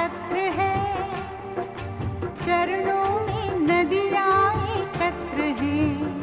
चक्र है, चरणों में नदियाँ एकत्र हैं।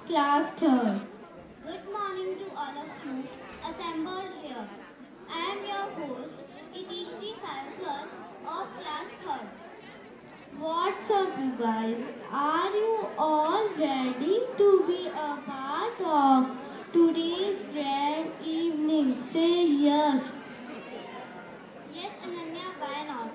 Class third. Good morning to all of you assembled here. I am your host, Itishri Saraswat of class third. What's up, you guys? Are you all ready to be a part of today's grand evening? Say yes. Yes, Ananya, why not?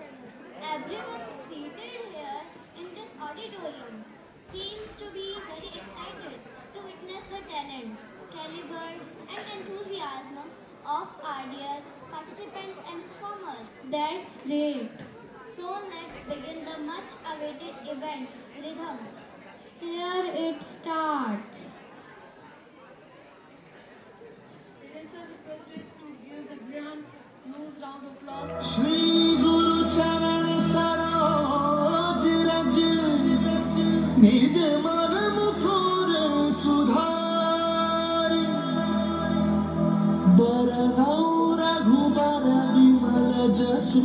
Everyone seated here in this auditorium seems to be very excited to witness the talent, caliber and enthusiasm of our dear participants and performers. That's great. So let's begin the much awaited event, Rhythm. Here it starts. sir requested to give the grand news round of applause. Shri गुरु चरण सरोज रज निज मन मुकुर सुधारि बरनौ रघुबर विमल जसु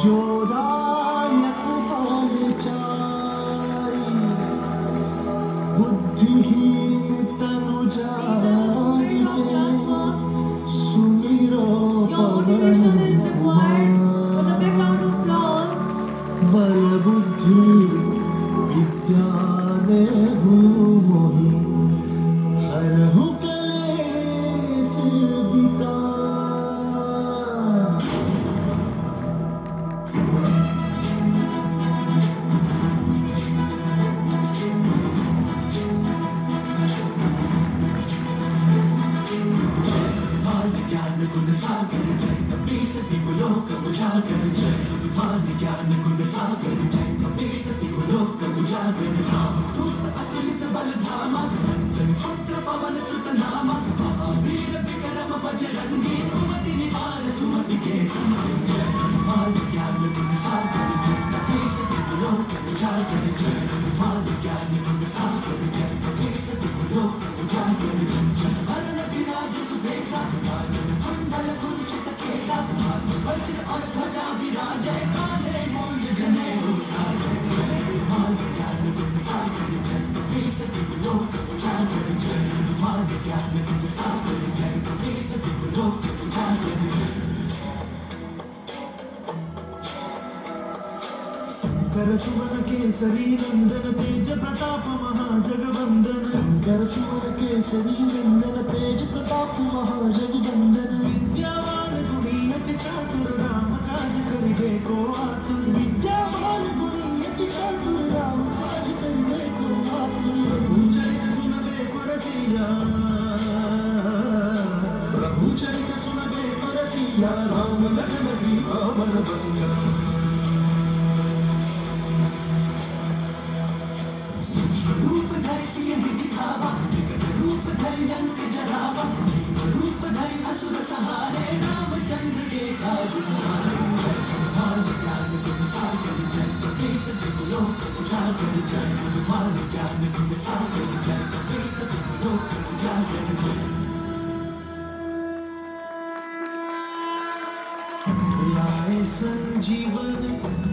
जो दायक फल चारि बुद्धिहीन तनु जानिके सुमिरो Your motivation is required with a big round of applause. बल बुद्धि विद्या देहु मोहि हरहु कलेस विकार। ज्ञान गुण सागर जय कपीस तिलोक उजागर जय मान ज्ञान गुण सागर जय कपीस तिलोक उजागर राम दूत अतुलित बल धामा जन पुत्र पवन सुत नामा महावीर विक्रम बजरंगी सुमति निवार सुमति के संग जय मान ज्ञान गुण सागर जय कपीस तिलोक उजागर जय मान ज्ञान गुण सागर जय कपीस तिलोक उजागर जय वरण विराज सुबेसा मंडल कुंचित केसा वज्र और ध्वजा विराजे काले मूंज जनेऊ साजे मान ज्ञान गुण सागर जय कपीस तिलोक उजागर जय मान ज्ञान गुण सागर जय कपीस तिलोक उजागर जय शंकर सुवन केसरी नंदन तेज प्रताप महाजगवंदन शंकर सुवन केसरी नंदन तेज प्रताप महाजगवंदन विद्यावान गुणी अति चातुर राम काज करिबे को आतुर विद्यावान गुणी अति चातुर राम काज करिबे को आतुर प्रभु चरित सुनबे को रसिया प्रभु चरित सुनबे को रसिया राम लखन सीता मन बसिया रूप धरि सिय दिखावा विकट रूप धरि लंक जरावा रूप धरि असुर सहारे रामचंद्र के काज सवारे मान ज्ञान गुण सागर जय कपीस तिलोक उजागर जय मान ज्ञान गुण सागर जय कपीस तिलोक उजागर जय लाए संजीवन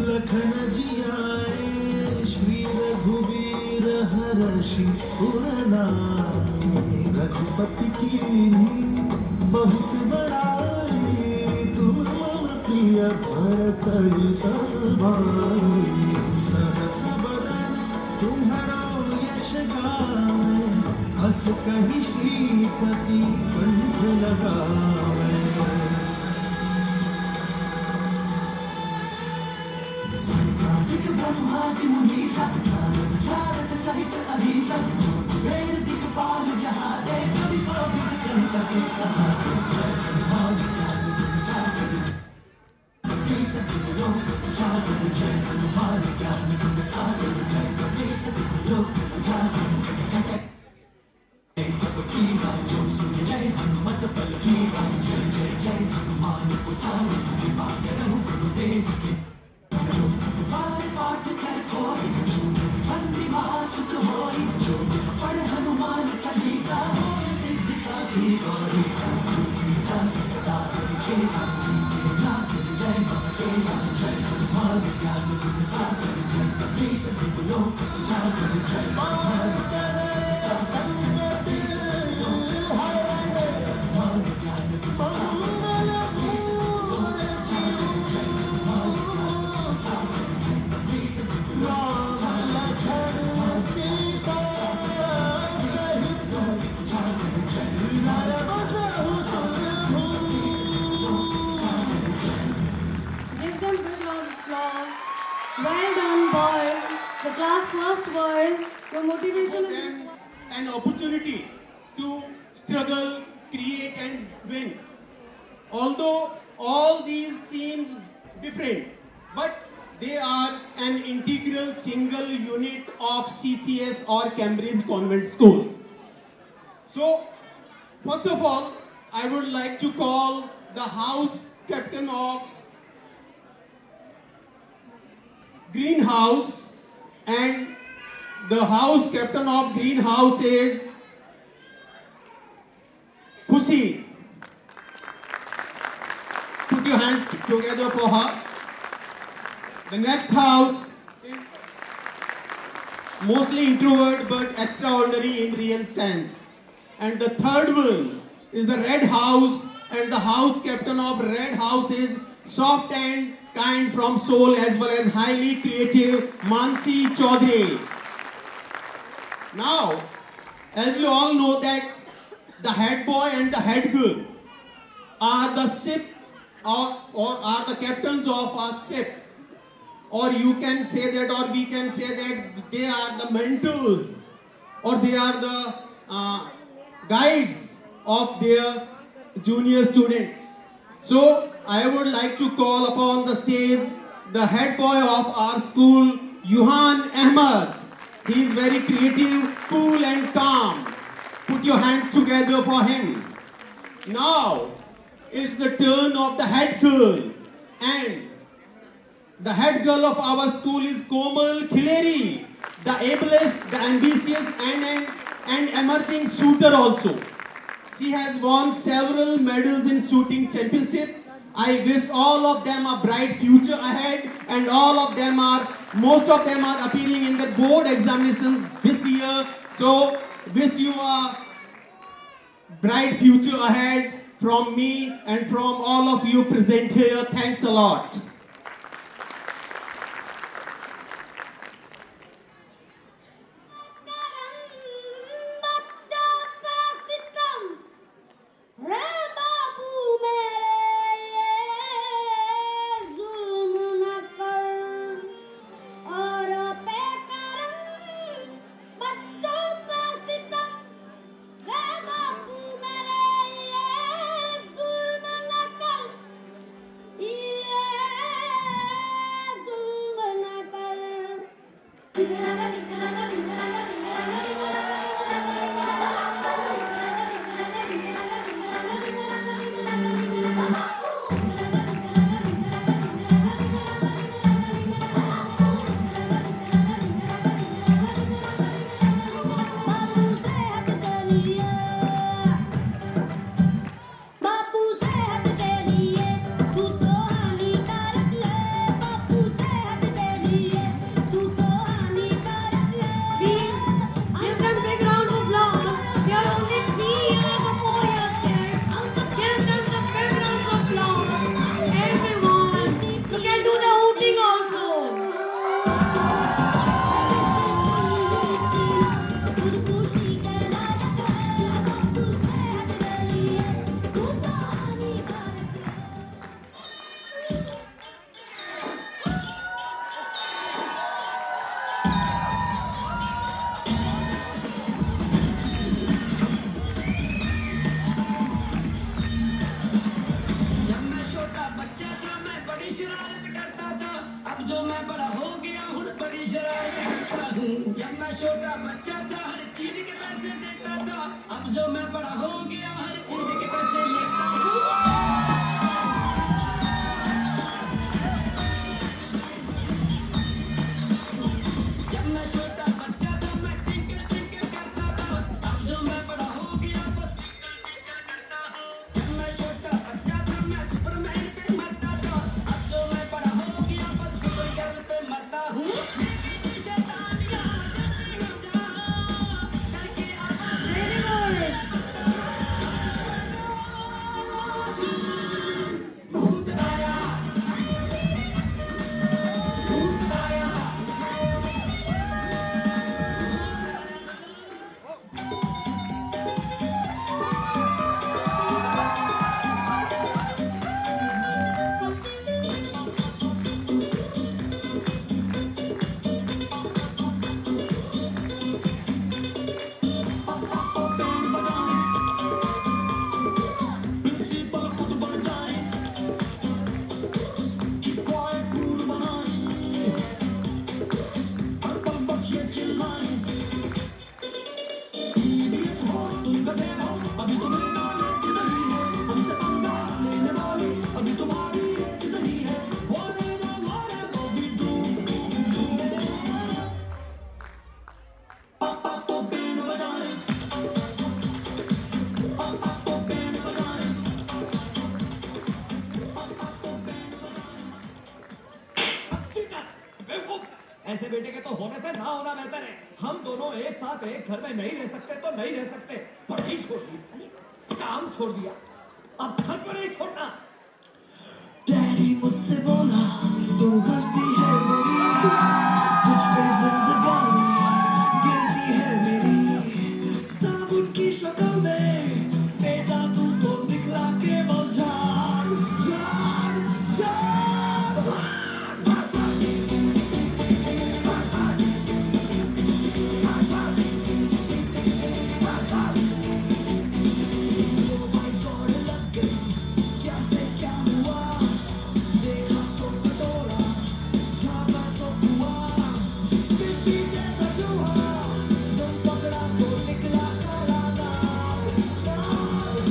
लखन जियाए श्री रघुवीर हर्षि उरनाई रघुपति की बहुत बड़ाई तुम मम प्रिय भरत सभाई सहस बदन तुम्हारो यश गावे हस कहि श्रीपति कंठ लगावे दिक ब्रह्मादि मुनीसा सारद सहित अहिंसा वेद दिक्पाल जहाते कवि कवि कह सके कहाते मान ज्ञान गुण सागर कपीस तिलोक उजागर जय मान ज्ञान गुण सागर जय कपीस तिलोक उजागर जय सबकी जो सुन जय हनुमत बल की जय जय जय हनुमान कुसारी कृपा करो गुरुदेव की जो सब बार पाठ कर कोई बंदी महासुख होई जो पढ़ हनुमान चालीसा होय सिद्धि साखी गौरी सीता सदा चेता नाथ जय जय जय हनुमान ज्ञान गुण सागर जय कपीस तिलोक उजागर जय मान ज्ञान Give them big round of applause. Well done, boys. The class first boys. Your motivation is an opportunity to struggle, create and win. Although all these seems different, but they are an integral single unit of CCS or Cambridge Convent School. So First of all, I would like to call the house captain of greenhouse, and the house captain of greenhouse is Khushi. Put your hands together for her. The next house is mostly introvert but extraordinary in real sense. And the third one is the red house, and the house captain of red house is soft and kind from soul as well as highly creative Mansi Chaudhary. Now, as you all know that the head boy and the head girl are the ship or are the captains of a ship, or you can say that, or we can say that they are the mentors, or they are the guides of their junior students. So I would like to call upon the stage the head boy of our school, Yuhan Ahmed. He is very creative, cool and calm. Put your hands together for him. Now, it's the turn of the head girl. And the head girl of our school is Komal Khileri, the ablest, the ambitious and emerging shooter also. She has won several medals in shooting championship. I wish all of them a bright future ahead, and most of them are appearing in the board examination this year. So wish you a bright future ahead from me and from all of you present here. Thanks a lot. जब मैं छोटा बच्चा था हर चीज के पैसे देता था, अब जो मैं बड़ा हो गया हर चीज के पैसे लेता हूँ। जब मैं छोटा बच्चा था मैं टिंकल टिंकल करता था, अब जो मैं बड़ा हो गया बस टिंकल टिंकल करता हूँ। जब मैं छोटा बच्चा था मैं सुपरमैन पे मरता था, अब जो मैं बड़ा हो गया बस सुपरगर्ल पे मरता हूँ। होने से ना होना बेहतर है। हम दोनों एक साथ एक घर में नहीं रह सकते तो नहीं रह सकते, पढ़ाई छोड़ दी, काम छोड़ दिया, अब घर पर नहीं छोड़ना। डैडी मुझसे बोला तू गलती है मेरी, तुझ पे जिंदगानी गिरती है मेरी, साबुन की शक्ल में बेटा तू तो निकला केवल जान जान जान। क्या से क्या हुआ, देखा तो कटोरा, झाँका तो हुआ, मिट्टी जैसा चूहा, दम पकड़ा तो निकला काला दाग, दाग,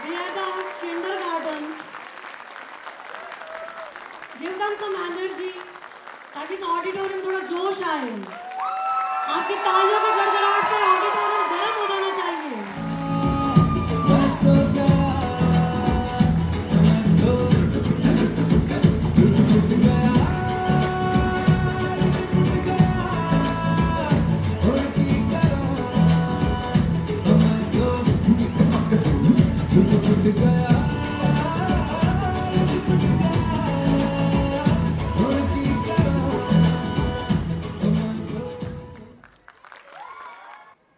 We are the kindergartens. Give them some energy ताकि इस ऑडिटोरियम थोड़ा जोश आए। आपकी तालियों की गड़गड़ाहट से ऑडिटोरियम गर्म हो जाना चाहिए।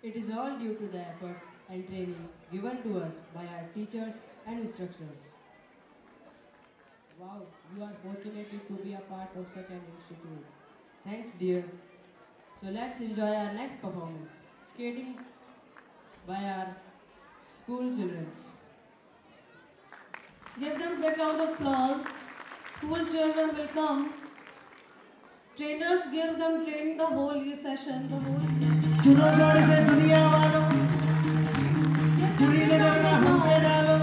It is all due to the efforts and training given to us by our teachers and instructors. Wow, you are fortunate to be a part of such an institute. Thanks, dear. So let's enjoy our next performance, skating by our school children. Give them a big round of applause. School children will come. Trainers give them training the whole session, the whole. सुनो जोर से दुनिया वालों, Give them बुरी big नजर ना round हम of पे applause. डालो,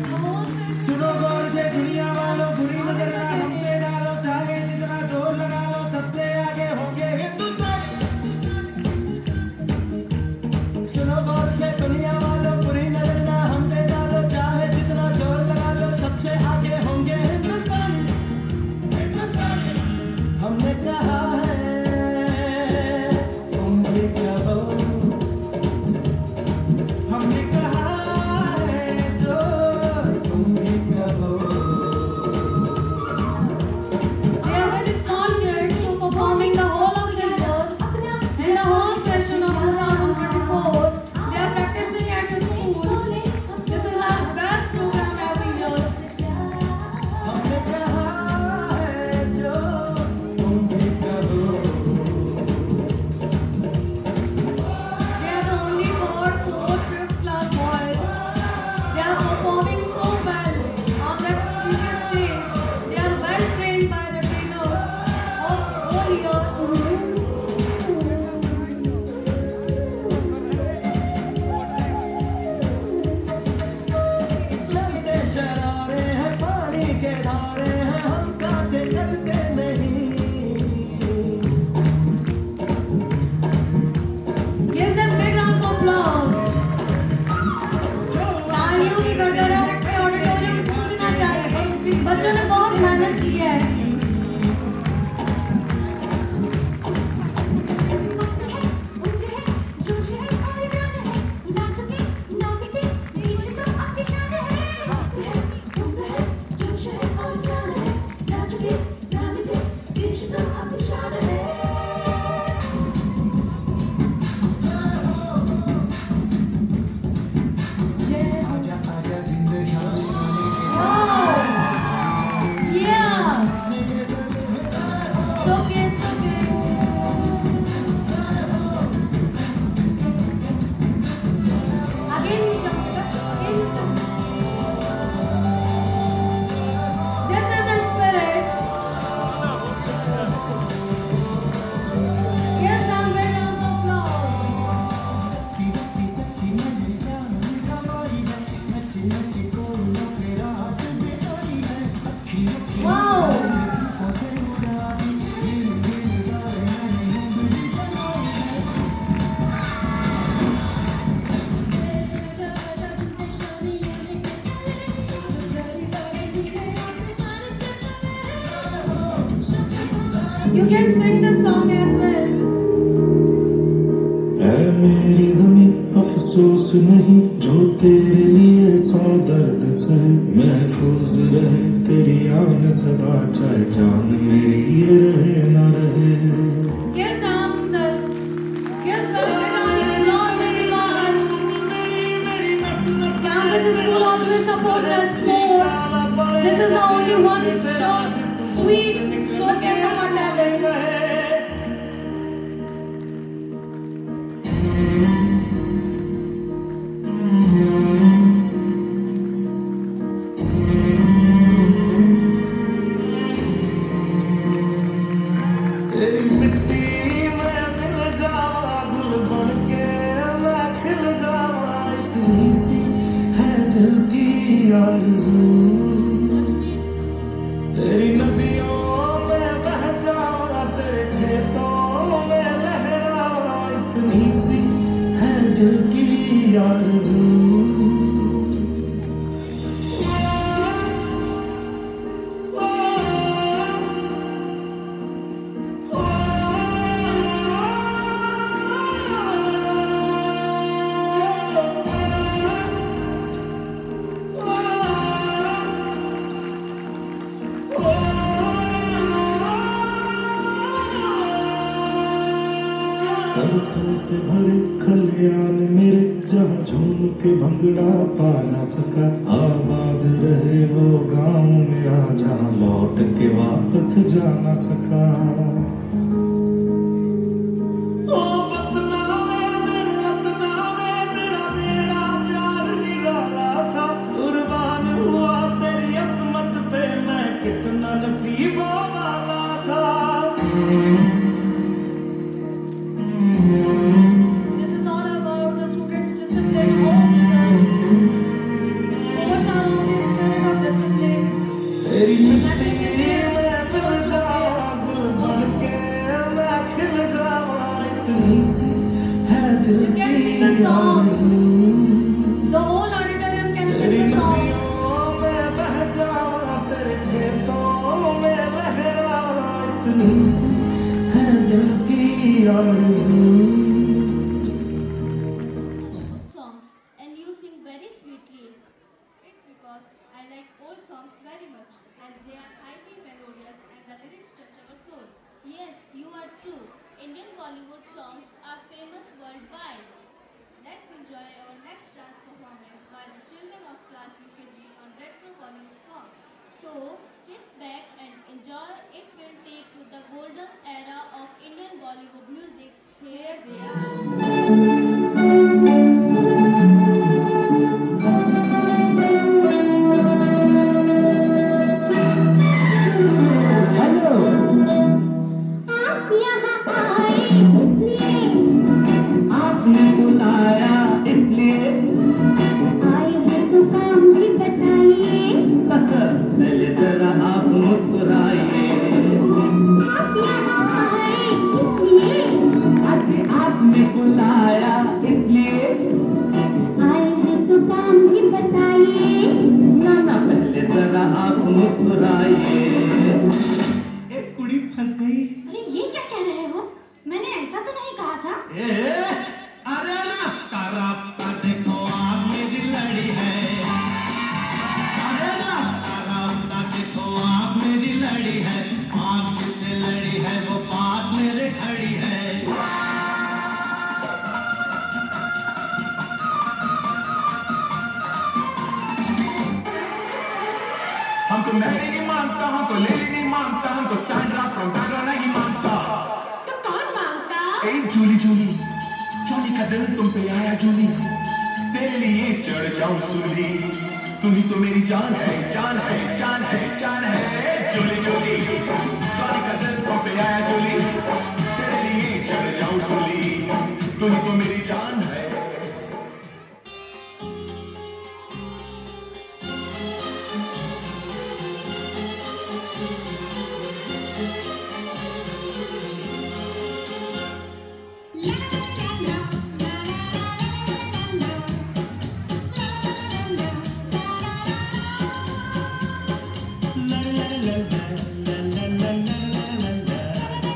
The whole session. सुनो गौर से दुनिया वालों, बुरी नजर ना हम पे डालो, चाहे जितना जोर लगा लो, सबसे आगे होंगे हिंदुस्तान। सुनो गौर से दुनिया वालों, बुरी नजर ना हम पे डालो, चाहे जितना जोर लगा लो, सबसे आगे होंगे हिंदुस्तान। हमने कहा है तुम भी कहो, हमने कहा है जो तुम भी कहो। They are very small kids who performing the whole of the year in the whole session of 2024. They are practicing at your school. This is our best program every year. हमने कहा है जो तुम भी कहो। They are the only third, fourth, fifth class boys. They are performing so well on that serious stage. They are well trained by the trainers of whole year. चलते शरारे हैं, पानी के धारे हैं, हम काटे चलते नहीं। Give them big rounds of applause. तालियों की गड़गड़ाहट से ऑडिटोरियम गूंजना चाहिए। बच्चों ने बहुत मेहनत की है। Wow! Yeah! It's okay, it's okay. Again, we jump. This is the spirit. Give them big rounds of applause. Wow! You can sing this song as well. ऐ मेरी ज़मीं अफसोस नहीं जो तेरे लिए सौ दर्द से महफूज रहे तेरी आन सदा चाहे जान मेरी ये रहे ना रहे Give them this. Give them a round of applause everyone. Campus School always supports their sports. This is the only one sweet showcase of our talent. तेरी मिट्टी में दिल जावा गुल बन के मैं खिल जावा इतनी सी है दिल की आरज़ू तेरी नदियों में बह जावा तेरे खेतों में लहरावा इतनी सी है दिल की आरज़ू सरसों से भरे खलियान मेरे जहाँ झूम के भंगड़ा पा न सका आबाद रहे वो गाँव मेरा जहाँ लौट के वापस जा न सका ओ वतना मेरा तेरा मेरा प्यार निराला था कुर्बान हुआ तेरी असमत पे मैं कितना नसीबों वाला था This is all about the students' discipline. Sports are only a spirit of discipline. तेरी Nothing is मिट्टी here. में मिल जावा गुल बन के मैं खिल जावा इतनी सी है दिल You can की sing the song. Arzoo The whole auditorium can तेरी sing the song. नदियों में बह जावा तेरे खेतों में लहरावा इतनी सी है दिल की आरज़ू songs and you sing very sweetly. It's because I like old songs very much as they are highly melodious and the lyrics touch our soul. Yes, you are true. Indian Bollywood songs are famous worldwide. Let's enjoy our next dance performance by the children of class UKG on retro Bollywood songs. So, sit back and enjoy. It will take you the golden era of Indian Bollywood music. Here they are. आप यहाँ आए इसलिए आपने बुलाया इसलिए आए हैं तो काम भी बताइए पहले जरा आप मुस्कुराइए आप यहाँ आए इसलिए आपने बुलाया इसलिए आए हैं तो काम भी बताइए ना पहले जरा आप मुस्कुराइए एक कुड़ी फंस गई अरे ये क्या कह रहे हो? मैंने ऐसा तो नहीं कहा था। अरे ना करापा देखो आप मेरी लड़ी है अरे ना करापा देखो आप मेरी लड़ी है आग जिससे लड़ी है वो पास मेरे खड़ी है हमको मैरी नहीं मानता हमको लिली नहीं मानता हमको सैंड्रा फ्रॉम बैंगलोर नहीं मानता तो कौन मांगता? ए जूली जूली जूली का दिल तुम पे आया जूली तेरे लिए चढ़ जाऊं सूली तुम ही तो मेरी जान है जान है जान है जान है जूली जूली जूली का दिल तुम पे आया जूली तेरे लिए चढ़ जाऊं सूली तुम ही तो मेरी जान है la la la la la la la la la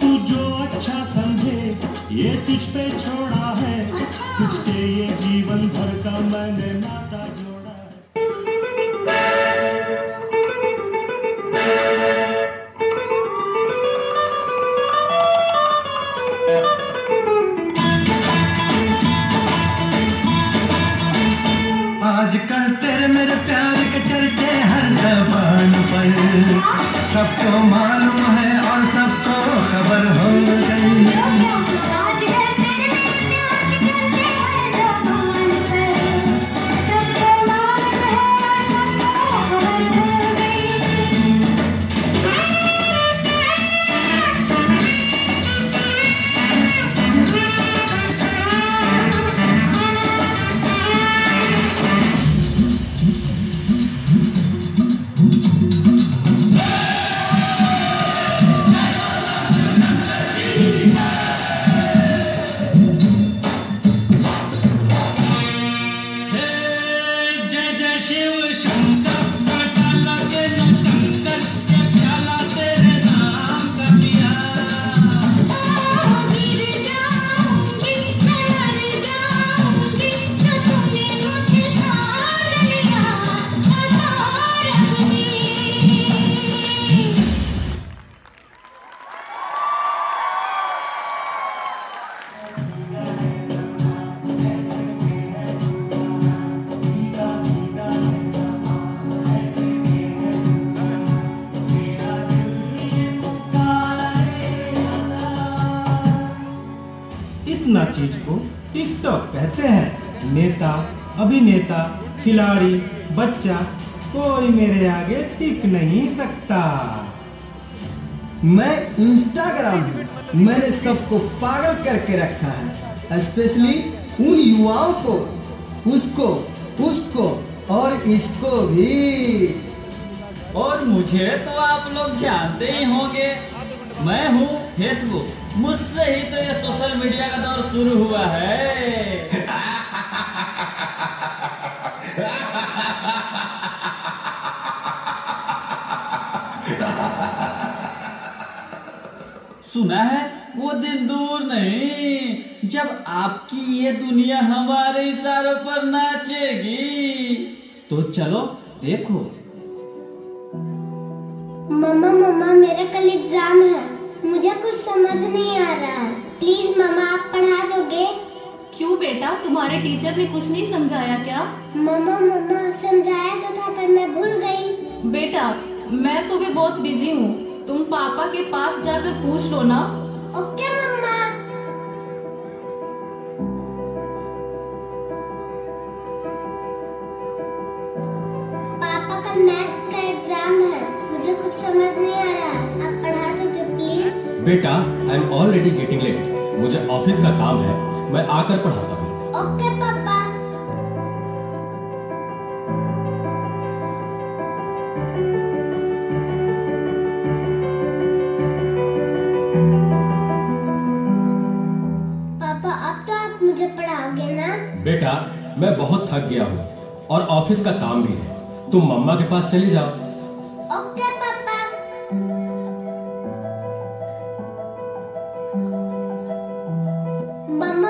तू जो अच्छा समझे ये तुझ पे छोड़ा है, तुझसे ये जीवन भर का मैंने नाता जोड़ा है। आजकल तेरे मेरे प्यार के चर्चे हर जबान पर, सबको मालूम है और सबको खबर हो गई। इस चीज को टिकटॉक कहते हैं। नेता, अभिनेता, खिलाड़ी, बच्चा, कोई मेरे आगे टिक नहीं सकता। मैं इंस्टाग्राम हूँ, मैंने सबको पागल करके रखा है, स्पेशली उन युवाओं को, उसको और इसको भी। और मुझे तो आप लोग जानते ही होंगे, मैं हूँ फेसबुक, मुझसे ही तो ये सोशल मीडिया का दौर शुरू हुआ है। सुना है वो दिन दूर नहीं जब आपकी ये दुनिया हमारे इशारों पर नाचेगी। तो चलो देखो। मम्मा मेरा कल एग्जाम है, मुझे कुछ समझ नहीं आ रहा है, प्लीज मम्मा आप पढ़ा दोगे? क्यों बेटा, तुम्हारे टीचर ने कुछ नहीं समझाया क्या? मम्मा समझाया तो था पर मैं भूल गई। बेटा मैं तो भी बहुत बिजी हूँ, तुम पापा के पास जाकर पूछ लो ना। ओके मम्मा। पापा कल मैथ्स का एग्जाम है, मुझे कुछ समझ नहीं आ रहा, आप पढ़ा दोगे प्लीज? बेटा I am already getting late, मुझे ऑफिस का काम है, मैं आकर पढ़ाता हूँ। ओके पापा। पापा अब तो आप मुझे पढ़ाओगे ना? बेटा मैं बहुत थक गया हूँ और ऑफिस का काम भी है, तुम मम्मा के पास चली जाओ। ओके पापा। मम्मा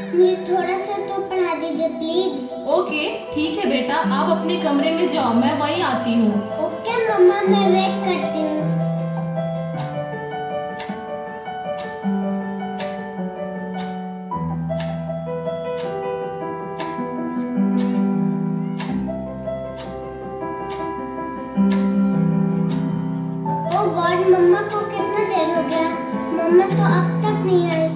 मुझे थोड़ा सा तो पढ़ा दीजिए प्लीज। ओके ठीक है बेटा, आप अपने कमरे में जाओ, मैं वहीं आती हूँ। ओके मम्मा, मैं वेट करती हूँ। ओह गॉड, मम्मा को कितना देर हो गया, मम्मा तो अब तक नहीं आई।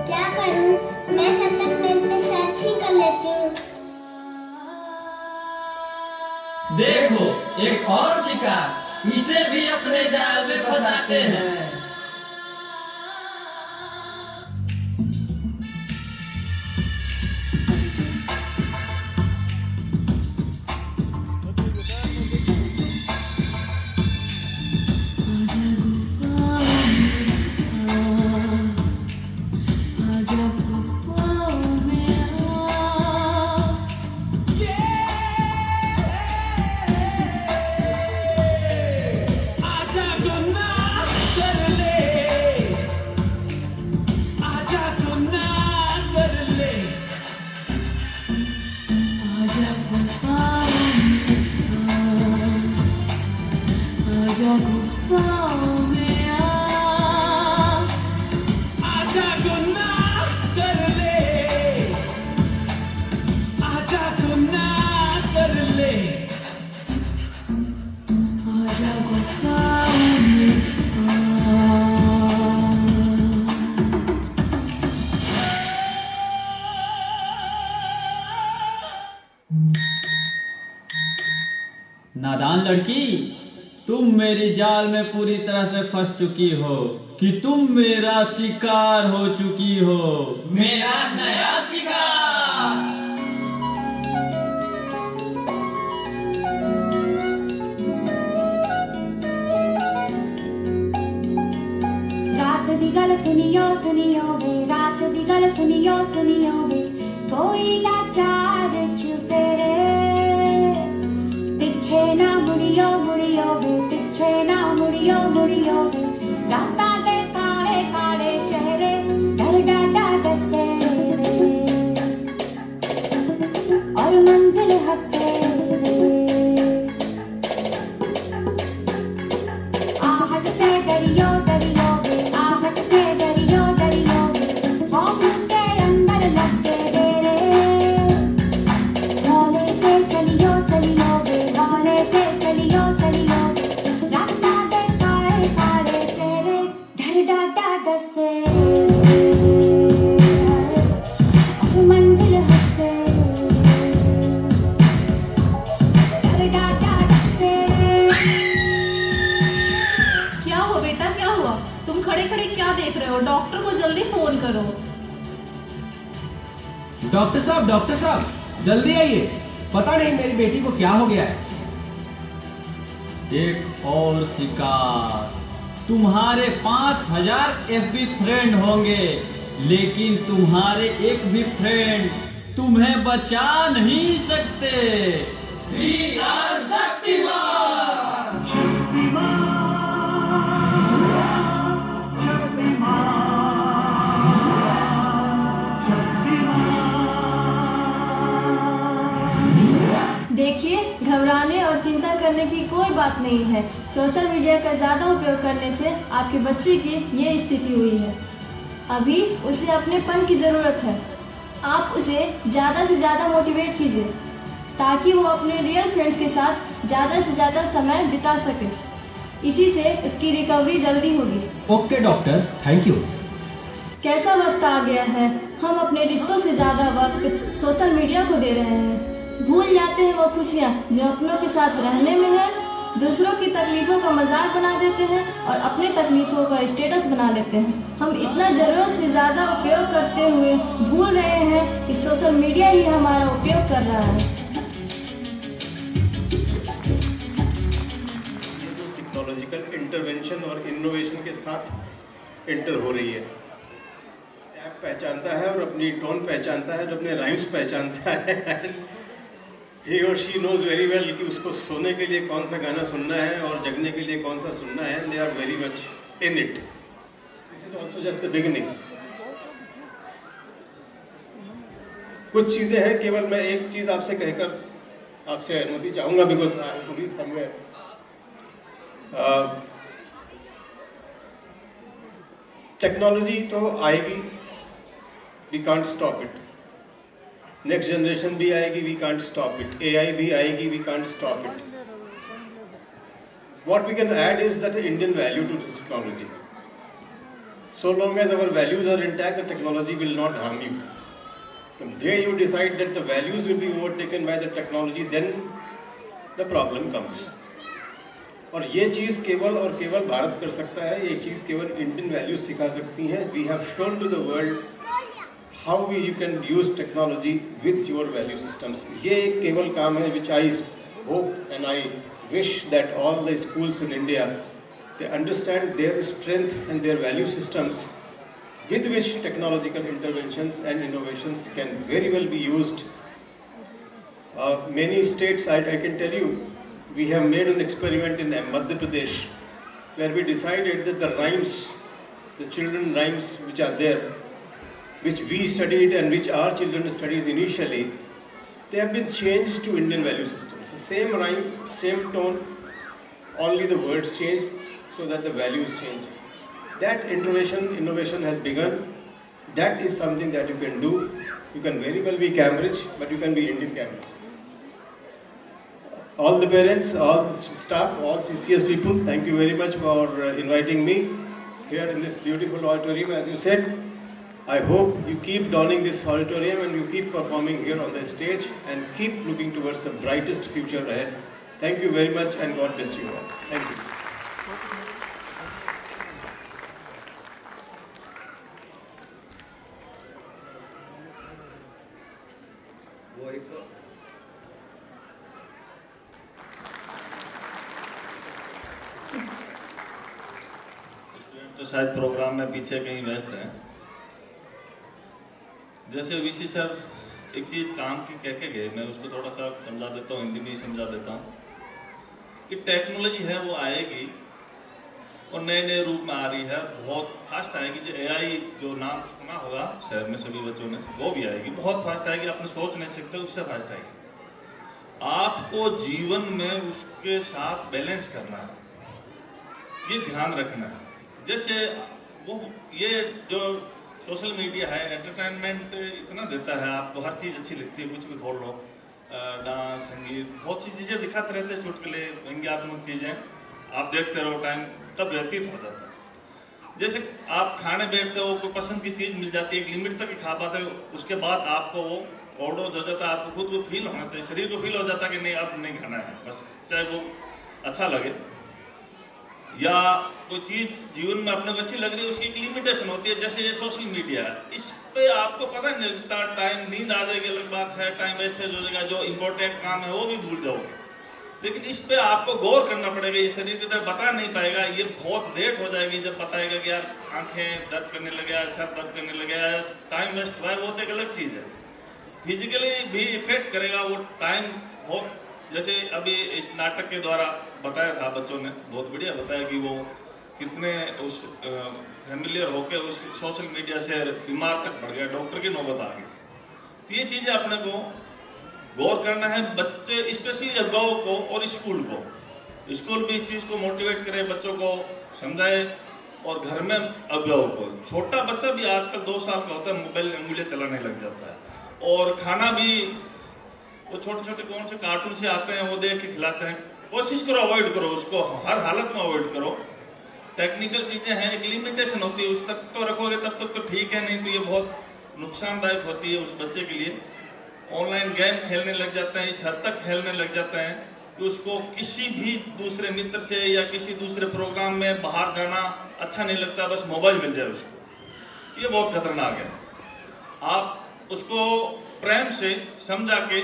क्या करूँ, मैं तब तक मेल पे सर्च ही कर लेती हूँ। देखो एक और शिकार, इसे भी अपने जाल में फंसाते हैं। आजा गुफ्ताओं में आजा गुनाह कर ले, आजा गुनाह कर ले, आजा गुफ्ताओं में नादान लड़की, तुम मेरी जाल में पूरी तरह से फंस चुकी हो कि तुम मेरा शिकार हो चुकी हो, मेरा नया शिकार। रात दी गल सुनियो सुनियो वे, रात दी गल सुनियो सुनियो वे, कोई ना चार चुफेरे, पिछे ना मुड़ियो मुड़ियो वे, पिछे ना मुड़ियो मुड़ियो वे, राता दे काले काले चेहरे डर डाटा दसे वे, और मंजिल हंसे वे, आहट से डरियो डरियो वे, आहट से डरियो डरियो वे, खौफ के अंदर लगते डेरे, हौले से चलियो चलियो वे, हौले से चलियो चलियो वे, राता दे काले काले चेहरे डर डाटा दसे और मंजिल हंसे, डर डाटा दसे। क्या हुआ बेटा, क्या हुआ? तुम खड़े खड़े क्या देख रहे हो? डॉक्टर को जल्दी फोन करो। डॉक्टर साहब जल्दी आइए, पता नहीं मेरी बेटी को क्या हो गया है। एक और शिकार। तुम्हारे 5000 FB फ्रेंड होंगे, लेकिन तुम्हारे एक भी फ्रेंड तुम्हें बचा नहीं सकते। We are Shaktimaan. देखिए, घबराने और चिंता करने की कोई बात नहीं है। सोशल मीडिया का ज़्यादा उपयोग करने से आपके बच्चे की ये स्थिति हुई है। अभी उसे अपनेपन की ज़रूरत है। आप उसे ज़्यादा से ज़्यादा मोटिवेट कीजिए ताकि वो अपने रियल फ्रेंड्स के साथ ज़्यादा से ज़्यादा समय बिता सके। इसी से उसकी रिकवरी जल्दी होगी। Okay doctor, thank you. कैसा वक्त आ गया है, हम अपने रिश्तों से ज़्यादा वक्त सोशल मीडिया को दे रहे हैं। भूल जाते हैं वो खुशियाँ जो अपनों के साथ रहने में है। दूसरों की तकलीफ़ों का मजाक बना देते हैं और अपने तकलीफ़ों का स्टेटस बना लेते हैं। हम इतना ज़रूरत से ज़्यादा उपयोग करते हुए भूल रहे हैं कि सोशल मीडिया ही हमारा उपयोग कर रहा है। टेक्नोलॉजिकल इंटरवेंशन और इनोवेशन के साथ इंटर हो रही है। ऐप पहचानता है और अपनी टोन पहचानता है, जो अपने राइम्स पहचानता है। ही और शी नोज वेरी वेल कि उसको सोने के लिए कौन सा गाना सुनना है और जगने के लिए कौन सा सुनना है। They are very much in it. This is also just the beginning. कुछ चीज़ें हैं, केवल मैं एक चीज़ आपसे कहकर आपसे अनुमति चाहूँगा, because I have to reach somewhere. Technology तो आएगी, we can't stop it. Next generation भी आएगी, we can't stop it. AI भी आएगी, we can't stop it. What we can add is that Indian value to this technology. So long as our values are intact, the technology will not harm you. The day you decide that the values will be overtaken by the technology, then the problem comes. और ये चीज़ केवल और केवल भारत कर सकता है। ये चीज़ केवल इंडियन वैल्यूज सिखा सकती हैं। We have shown to the world how you can use technology with your value systems. ये एक केवल काम है which I hope and I wish that all the schools in India, they understand their strength and their value systems with which technological interventions and innovations can very well be used. Many states, I can tell you, we have made an experiment in Madhya Pradesh where we decided that the rhymes, the children rhymes which are there, which we studied and which our children studied initially, they have been changed to Indian value systems. The same rhyme, same tone, only the words changed so that the values change. That innovation has begun. That is something that you can do. You can very well be Cambridge, but you can be Indian Cambridge. All the parents, all the staff, all CCS people, thank you very much for inviting me here in this beautiful auditorium. As you said, I hope you keep donning this auditorium and you keep performing here on the stage and keep looking towards the brightest future ahead. Thank you very much and God bless you all. Thank you. तो शायद programme में पीछे कहीं व्यस्त हैं। जैसे VC sir एक चीज़ काम की कह के गए, मैं उसको थोड़ा सा समझा देता हूँ, हिंदी में ही समझा देता हूँ कि टेक्नोलॉजी है वो आएगी और नए नए रूप में आ रही है, बहुत फास्ट आएगी। जो एआई जो नाम सुना होगा शहर में सभी बच्चों ने, वो भी आएगी, बहुत फास्ट आएगी, आपने सोच नहीं सकते उससे फास्ट आएगी। आपको जीवन में उसके साथ बैलेंस करना है, ये ध्यान रखना है। जैसे वो ये जो सोशल मीडिया है एंटरटेनमेंट इतना देता है, आपको हर चीज़ अच्छी लगती है, कुछ भी खोल लो, डांस, संगीत, बहुत सी चीज़ें दिखाते रहते हैं, चुटकुले, व्यंग्यात्मक चीज़ें, आप देखते रहो, टाइम तब व्यतीत हो जाता है। जैसे आप खाने बैठते हो, कोई पसंद की चीज़ मिल जाती है, एक लिमिट तक ही खा पाते हो, उसके बाद आपको वो ओवरडोज हो जाता है, आपको खुद को फील होना चाहिए, शरीर को फील हो जाता है कि नहीं अब नहीं खाना है, बस चाहे वो अच्छा लगे या कोई चीज़ जीवन में अपने को अच्छी लग रही है, उसकी एक लिमिटेशन होती है। जैसे ये सोशल मीडिया है, इस पे आपको पता नहीं लगता, टाइम नींद आ जाएगी अलग बात है, टाइम वेस्टेज हो जाएगा, जो इंपॉर्टेंट काम है वो भी भूल जाओगे, लेकिन इस पे आपको गौर करना पड़ेगा। ये शरीर की तरह बता नहीं पाएगा, ये बहुत लेट हो जाएगी जब बताएगा कि यार आंखें दर्द करने लगे, सर दर्द करने लगे, टाइम वेस्ट हुआ है, वो तो एक अलग चीज़ है। फिजिकली भी इफेक्ट करेगा वो टाइम बहुत। जैसे अभी इस नाटक के द्वारा बताया था बच्चों ने, बहुत बढ़िया बताया कि वो कितने उस फैमिलियर होके उस सोशल मीडिया से बीमार तक बढ़ गया, डॉक्टर की नौबत आ गई। तो ये चीज़ें अपने को गौर करना है, बच्चे स्पेशली अभिभावक को और स्कूल को, स्कूल भी इस चीज़ को मोटिवेट करे, बच्चों को समझाए, और घर में अभिभावक को। छोटा बच्चा भी आजकल 2 साल का होता है, मोबाइल उंगलियां चलाने लग जाता है, और खाना भी वो छोटे छोटे कौन से कार्टून से आते हैं वो देख के खिलाते हैं। कोशिश करो अवॉइड करो, उसको हर हालत में अवॉइड करो। टेक्निकल चीज़ें हैं, एक लिमिटेशन होती है, उस तक तो रखोगे तब तक तो ठीक है, नहीं तो ये बहुत नुकसानदायक होती है उस बच्चे के लिए। ऑनलाइन गेम खेलने लग जाते हैं, इस हद तक खेलने लग जाते हैं कि उसको किसी भी दूसरे मित्र से या किसी दूसरे प्रोग्राम में बाहर जाना अच्छा नहीं लगता, बस मोबाइल मिल जाए उसको। ये बहुत खतरनाक है। आप उसको प्रेम से समझा के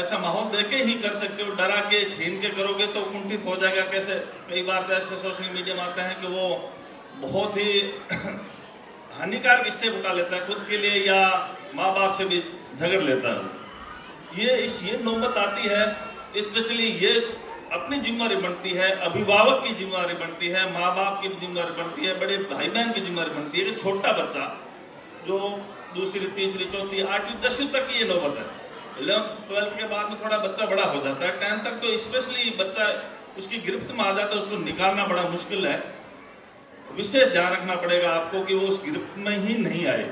ऐसा माहौल देके ही कर सकते हो, डरा के छीन के करोगे तो कुंठित हो जाएगा। कैसे कई बार तो ऐसे सोशल मीडिया में आते हैं कि वो बहुत ही हानिकारक स्टेप उठा लेता है खुद के लिए, या माँ बाप से भी झगड़ लेता है। ये नौबत आती है, स्पेशली ये अपनी जिम्मेदारी बनती है, अभिभावक की जिम्मेदारी बनती है, माँ बाप की जिम्मेदारी बनती है, बड़े भाई बहन की जिम्मेदारी बनती है कि छोटा बच्चा जो दूसरी तीसरी चौथी 8वीं 10वीं तक की ये नौबत है। 11th 12th के बाद में थोड़ा बच्चा बड़ा हो जाता है, 10th तक तो स्पेशली बच्चा उसकी गिरफ्त में आ जाता है, उसको निकालना बड़ा मुश्किल है। विशेष ध्यान रखना पड़ेगा आपको कि वो उस गिरफ्त में ही नहीं आए।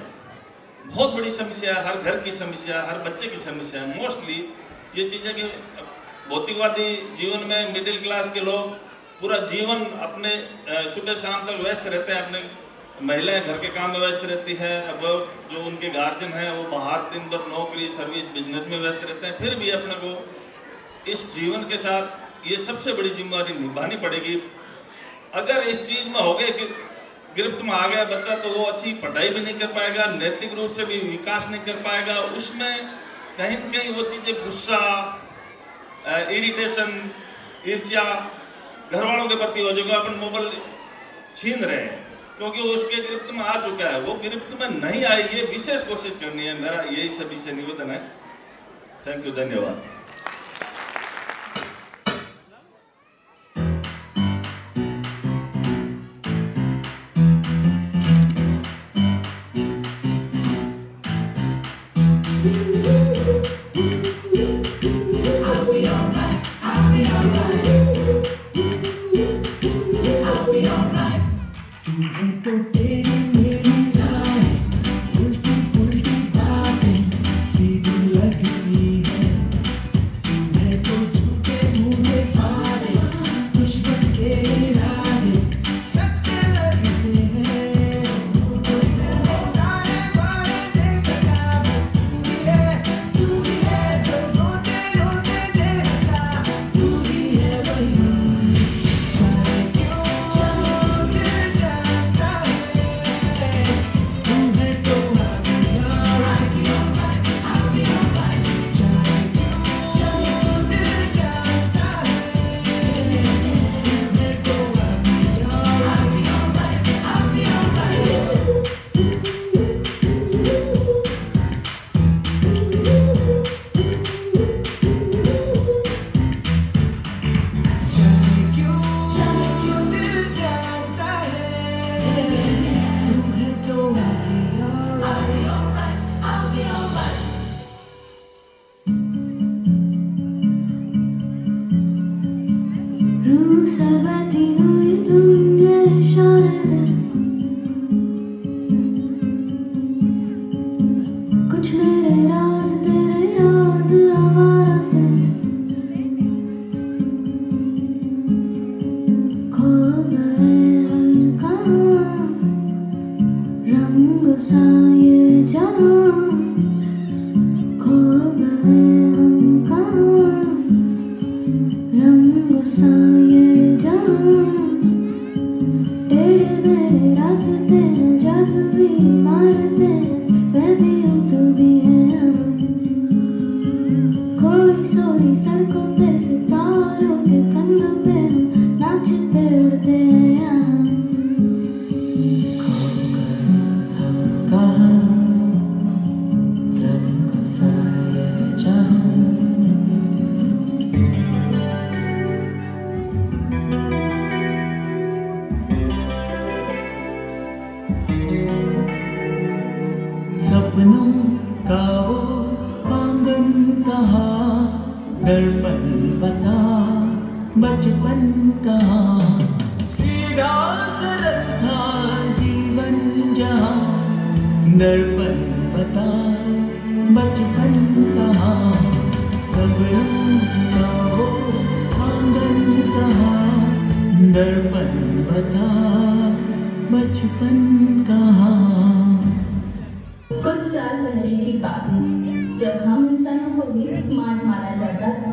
बहुत बड़ी समस्या है, हर घर की समस्या, हर बच्चे की समस्या है। मोस्टली ये चीज़ें कि भौतिकवादी जीवन में मिडिल क्लास के लोग पूरा जीवन अपने सुबह शाम तक व्यस्त रहते हैं, अपने महिलाएं घर के काम में व्यस्त रहती है, अब जो उनके गार्जियन हैं वो बाहर दिन भर नौकरी सर्विस बिजनेस में व्यस्त रहते हैं, फिर भी अपने को इस जीवन के साथ ये सबसे बड़ी जिम्मेदारी निभानी पड़ेगी। अगर इस चीज़ में हो गए कि गिरफ्त में आ गया बच्चा तो वो अच्छी पढ़ाई भी नहीं कर पाएगा, नैतिक रूप से भी विकास नहीं कर पाएगा, उसमें कहीं न कहीं वो चीज़ें गुस्सा, इरिटेशन, ईर्ष्या घर वालों के प्रति हो जाएगा, अपन मोबाइल छीन रहे हैं क्योंकि वो उसके गिरफ्त में आ चुका है, वो गिरफ्त में नहीं आए, ये विशेष कोशिश करनी है। मेरा यही सभी से निवेदन है। थैंक यू, धन्यवाद। I'll be alright. बसी हुई धुन ये इशारे दे, कुछ मेरे राज तेरे राज आवारा से खो गए हम कहाँ, रंग सा ये जहाँ खो गए हम कहाँ, रंग सा ये जहाँ टेढ़े मेढ़े रास्ते हैं, जादुई इमारतें हैं, मैं भी हूँ तू भी है यहाँ, खोई सोई सड़कों पे सितारों के कंधों पे हम नाचते उड़ते हैं यहाँ। कहाँ रंग सा ये जहाँ सपनों का वो आंगन कहाँ, दर्पण बता बचपन कहाँ, सीधा सरल था जीवन जहाँ, दर्पण बता बचपन कहाँ, सपनों का वो आंगन कहाँ, दर्पण बता बचपन कहाँ। कुछ साल पहले की बात है जब हम इंसानों को भी स्मार्ट माना जाता था,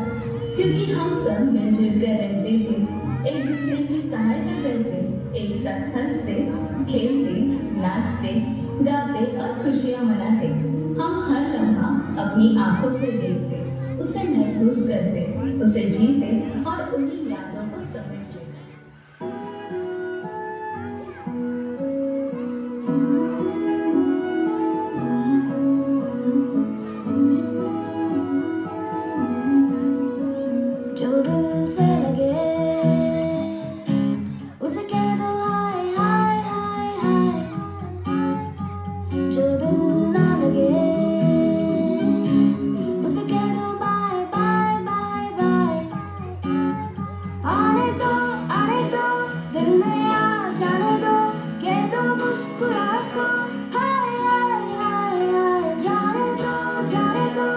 क्योंकि हम सब मिलजुल कर रहते थे, एक दूसरे की सहायता करते, एक साथ हंसते खेलते नाचते गाते और खुशियाँ मनाते। हम हर लम्हा अपनी आंखों से देखते, उसे महसूस करते, उसे जीते और उन्हीं यादों को समेटते। जो दिल से लगे उसे कह दो हाय हाय हाय हाय, जो दिल ना लगे उसे कह दो बाय बाय बाय बाय। आने दो दिल में आ जाने दो, कह दो मुस्कुरा को हाय हाय हाय हाय। जाने दो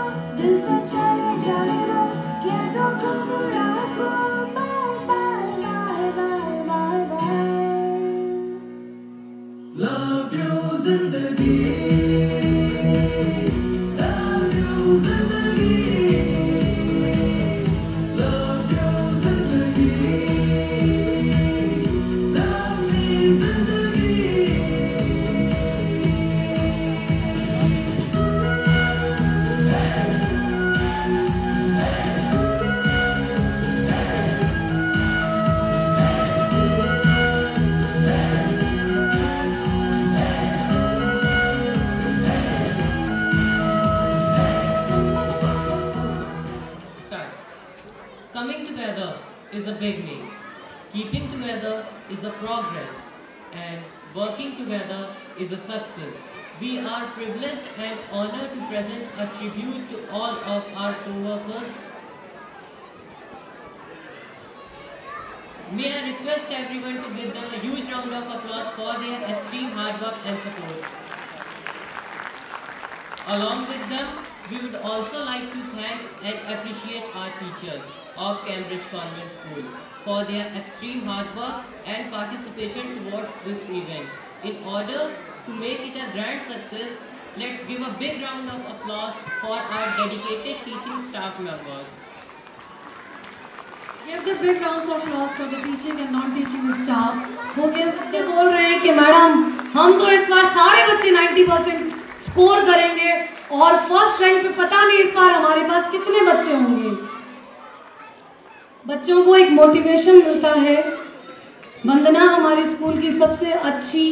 दिल से चले जाने दो, कह दो घबरा को bye bye bye bye bye bye. Love you जिंदगी, love you जिंदगी, love you जिंदगी, love me जिंदगी। Start. Coming together is a beginning. Keeping together is a progress. And working together is a success. We are privileged and honored to present a tribute to all of our co-workers. May I request everyone to give them a huge round of applause for their extreme hard work and support. Along with them, we would also like to thank and appreciate our teachers of Cambridge Convent School for their extreme hard work and participation towards this event. In order to make it a grand success, let's give a big round of applause for our dedicated teaching staff members. Give the big rounds of applause for the teaching and non-teaching staff. वो के बच्चे बोल रहे हैं कि madam हम तो इस बार सारे बच्चे 90% स्कोर करेंगे और फर्स्ट रैंक पे पता नहीं इस बार हमारे पास कितने बच्चे होंगे। बच्चों को एक मोटिवेशन मिलता है। वंदना हमारे स्कूल की सबसे अच्छी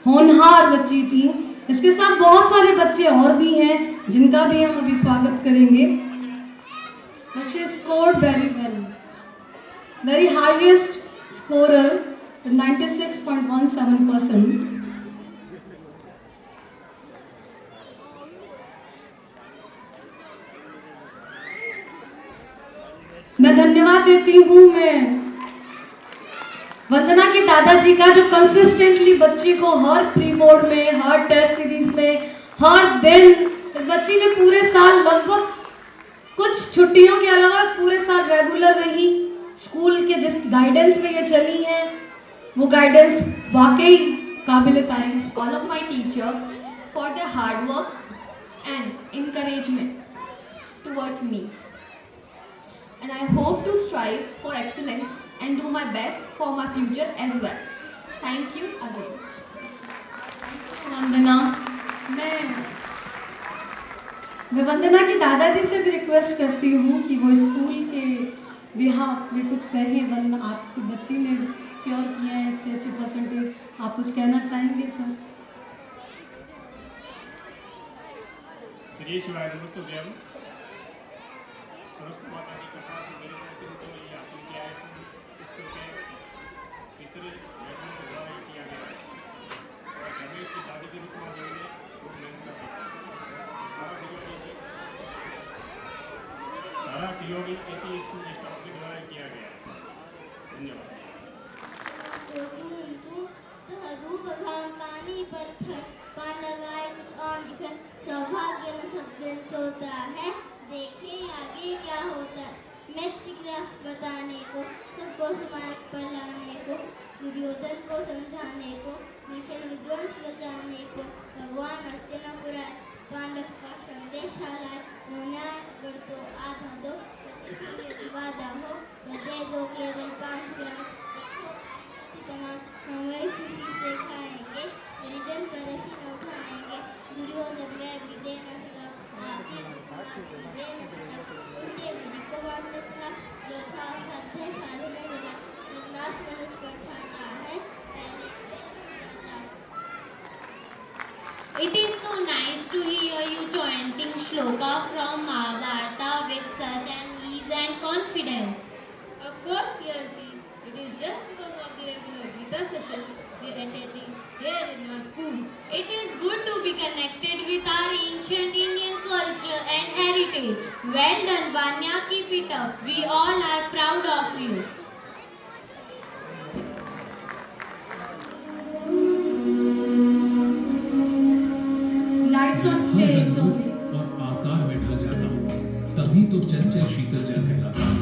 होनहार बच्ची थी। इसके साथ बहुत सारे बच्चे और भी हैं जिनका भी हम अभी स्वागत करेंगे। She scored very well. Very highest scorer, 96.17%. मैं धन्यवाद देती हूँ मैं वंदना के दादाजी का जो कंसिस्टेंटली बच्ची को हर प्री बोर्ड में, हर टेस्ट सीरीज में, हर दिन, इस बच्ची ने पूरे साल लगभग कुछ छुट्टियों के अलावा पूरे साल रेगुलर रही। स्कूल के जिस गाइडेंस में ये चली है वो गाइडेंस वाकई काबिल तारीफ। All of my teacher for their hard work and encouragement towards me. And I hope to strive for excellence and do my best for my future as well. Thank you again. वंदना, मैं वंदना के दादाजी से भी request करती हूँ कि वो school के बिहाफ में कुछ कहें। वंदना, आपकी बच्ची ने सिक्योर किया है इतने अच्छे परसेंटेज, आप कुछ कहना चाहेंगे सर? श्री शिवाय नमस्तुभ्यं। सरस्वती माता की कृपा से मेरे को तो ये हासिल किया है। स्कूल के टीचर मैडम को द्वारा किया गया और रमेश की दादी की रुकमा देवी ने खूब मेहनत की। सारा सहयोग इसी स्कूल स्टाफ के द्वारा किया गया है। धन्यवाद। पानी पत्थर पांडवाए कुछ और निकल, सौभाग्य न सब दिन सोता है, देखें आगे क्या होता है। मैं तिकरा बताने को, सबको स्मारक पर लाने को, दुर्योधन को समझाने को, भीषण विध्वंस बचाने को, भगवान हस्तिनापुर आए, पांडव का संदेश लाए, न्याय कर तो आधा दो, वादा हो दे दो केवल 5 ग्राम तमाम, हमें खुशी से खाएंगे, रिटर्न पर रसी न उठाएंगे, दुर्योधन में भी दे न सका, आखिर दे न सका, उनके विधि को बांधने चला, जो था साध्य साधु में मिला, नाश मनुष्य पर छाया है। It is so nice to hear you chanting shloka from Mahabharata with such an ease and confidence. Of course, Kiyoshi. It is just because of the regular Gita sessions we are attending here in your school. It is good to be connected with our ancient Indian culture and heritage. Well done, Vanya. Keep it up. We all are proud of you. Lights on stage only. और आकार में ढल जाता हूँ, तभी तो चंचल शीतल जल कहलाता हूँ।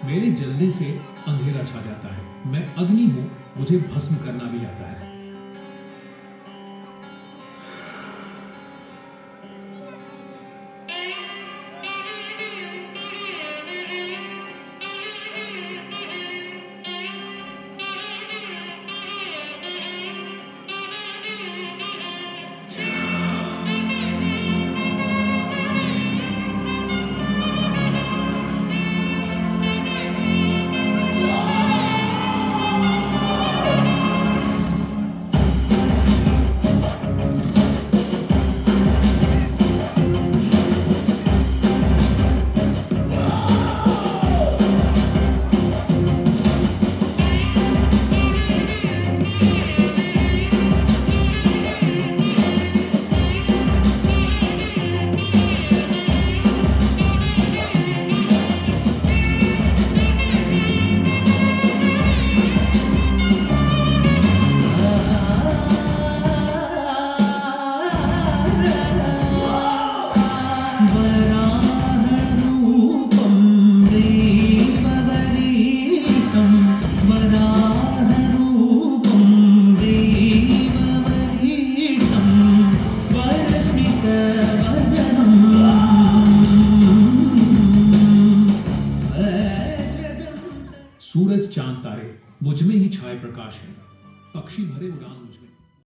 मेरे जलने से अंधेरा छा जाता है। मैं अग्नि हूं, मुझे भस्म करना भी आता है। सूरज चांद तारे मुझ में ही छाए प्रकाश है, पक्षी भरे उड़ान मुझ में।